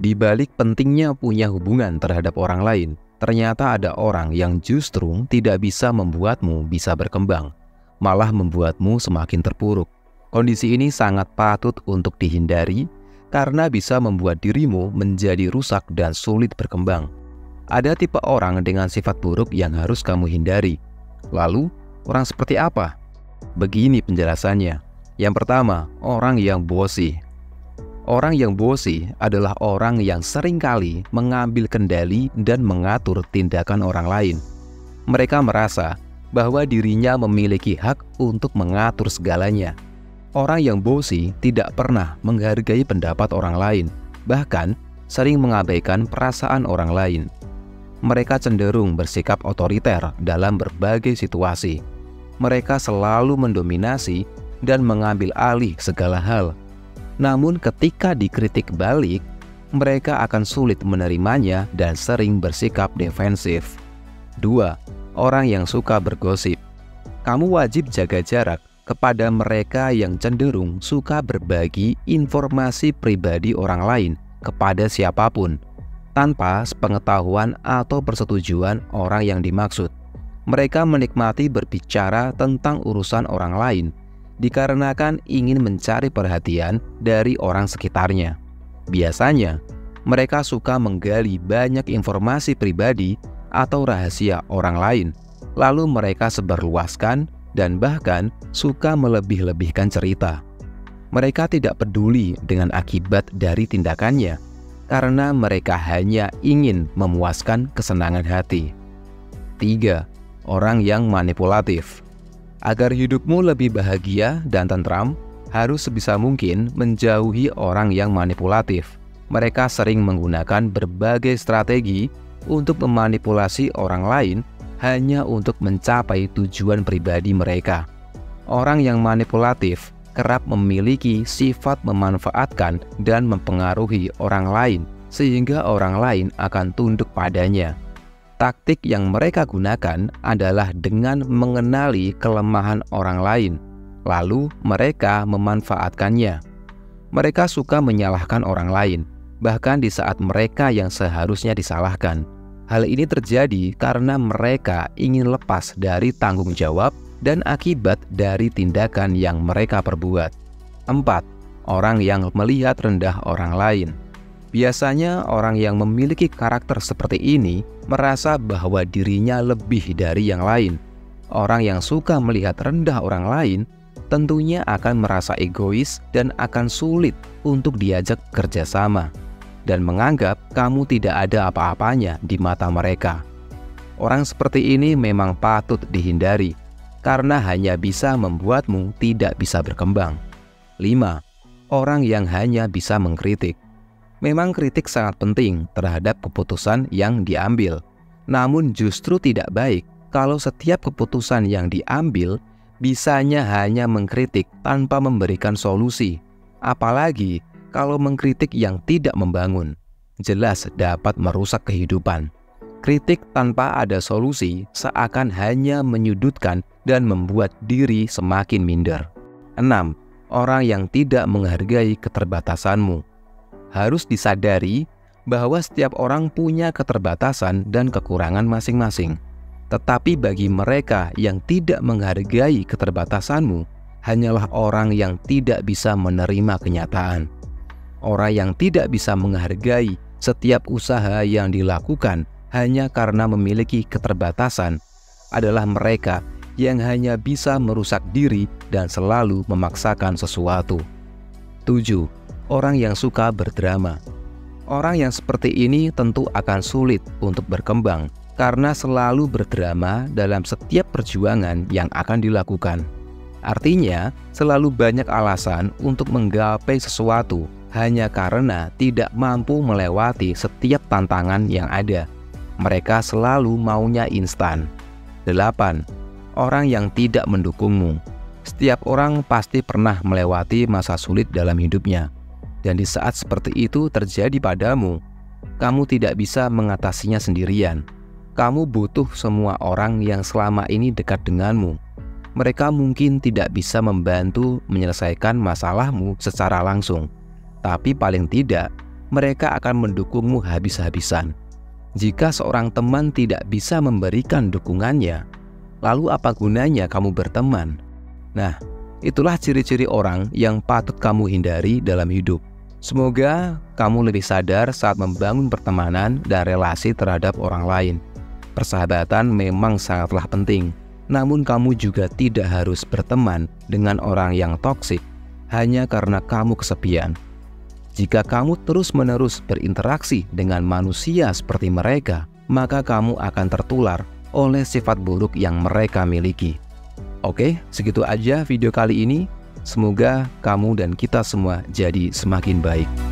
Di balik pentingnya punya hubungan terhadap orang lain, ternyata ada orang yang justru tidak bisa membuatmu bisa berkembang, malah membuatmu semakin terpuruk. Kondisi ini sangat patut untuk dihindari karena bisa membuat dirimu menjadi rusak dan sulit berkembang. Ada tipe orang dengan sifat buruk yang harus kamu hindari. Lalu, orang seperti apa? Begini penjelasannya. Yang pertama, orang yang bosi. Orang yang bosi adalah orang yang seringkali mengambil kendali dan mengatur tindakan orang lain. Mereka merasa bahwa dirinya memiliki hak untuk mengatur segalanya. Orang yang bosi tidak pernah menghargai pendapat orang lain, bahkan sering mengabaikan perasaan orang lain. Mereka cenderung bersikap otoriter dalam berbagai situasi. Mereka selalu mendominasi dan mengambil alih segala hal. Namun ketika dikritik balik, mereka akan sulit menerimanya dan sering bersikap defensif. 2. Orang yang suka bergosip. Kamu wajib jaga jarak kepada mereka yang cenderung suka berbagi informasi pribadi orang lain kepada siapapun, tanpa sepengetahuan atau persetujuan orang yang dimaksud. Mereka menikmati berbicara tentang urusan orang lain, dikarenakan ingin mencari perhatian dari orang sekitarnya. Biasanya, mereka suka menggali banyak informasi pribadi atau rahasia orang lain, lalu mereka sebarluaskan dan bahkan suka melebih-lebihkan cerita. Mereka tidak peduli dengan akibat dari tindakannya, karena mereka hanya ingin memuaskan kesenangan hati. 3. Orang yang manipulatif. Agar hidupmu lebih bahagia dan tentram, harus sebisa mungkin menjauhi orang yang manipulatif. Mereka sering menggunakan berbagai strategi untuk memanipulasi orang lain hanya untuk mencapai tujuan pribadi mereka. Orang yang manipulatif kerap memiliki sifat memanfaatkan dan mempengaruhi orang lain sehingga orang lain akan tunduk padanya. Taktik yang mereka gunakan adalah dengan mengenali kelemahan orang lain, lalu mereka memanfaatkannya. Mereka suka menyalahkan orang lain, bahkan di saat mereka yang seharusnya disalahkan. Hal ini terjadi karena mereka ingin lepas dari tanggung jawab dan akibat dari tindakan yang mereka perbuat. 4. Orang yang melihat rendah orang lain. Biasanya orang yang memiliki karakter seperti ini merasa bahwa dirinya lebih dari yang lain. Orang yang suka melihat rendah orang lain tentunya akan merasa egois dan akan sulit untuk diajak kerjasama dan menganggap kamu tidak ada apa-apanya di mata mereka. Orang seperti ini memang patut dihindari karena hanya bisa membuatmu tidak bisa berkembang. 5. Orang yang hanya bisa mengkritik. Memang kritik sangat penting terhadap keputusan yang diambil. Namun justru tidak baik kalau setiap keputusan yang diambil bisanya hanya mengkritik tanpa memberikan solusi. Apalagi kalau mengkritik yang tidak membangun, jelas dapat merusak kehidupan. Kritik tanpa ada solusi seakan hanya menyudutkan dan membuat diri semakin minder. 6. Orang yang tidak menghargai keterbatasanmu. Harus disadari bahwa setiap orang punya keterbatasan dan kekurangan masing-masing. Tetapi bagi mereka yang tidak menghargai keterbatasanmu, hanyalah orang yang tidak bisa menerima kenyataan. Orang yang tidak bisa menghargai setiap usaha yang dilakukan hanya karena memiliki keterbatasan adalah mereka yang hanya bisa merusak diri dan selalu memaksakan sesuatu. 7. Orang yang suka berdrama. Orang yang seperti ini tentu akan sulit untuk berkembang karena selalu berdrama dalam setiap perjuangan yang akan dilakukan. Artinya, selalu banyak alasan untuk menggapai sesuatu hanya karena tidak mampu melewati setiap tantangan yang ada. Mereka selalu maunya instan. 8. Orang yang tidak mendukungmu. Setiap orang pasti pernah melewati masa sulit dalam hidupnya. Dan di saat seperti itu terjadi padamu, kamu tidak bisa mengatasinya sendirian. Kamu butuh semua orang yang selama ini dekat denganmu. Mereka mungkin tidak bisa membantu menyelesaikan masalahmu secara langsung, tapi paling tidak mereka akan mendukungmu habis-habisan. Jika seorang teman tidak bisa memberikan dukungannya, lalu apa gunanya kamu berteman? Nah, itulah ciri-ciri orang yang patut kamu hindari dalam hidup. Semoga kamu lebih sadar saat membangun pertemanan dan relasi terhadap orang lain. Persahabatan memang sangatlah penting, namun kamu juga tidak harus berteman dengan orang yang toksik hanya karena kamu kesepian. Jika kamu terus-menerus berinteraksi dengan manusia seperti mereka, maka kamu akan tertular oleh sifat buruk yang mereka miliki. Oke, segitu aja video kali ini. Semoga kamu dan kita semua jadi semakin baik.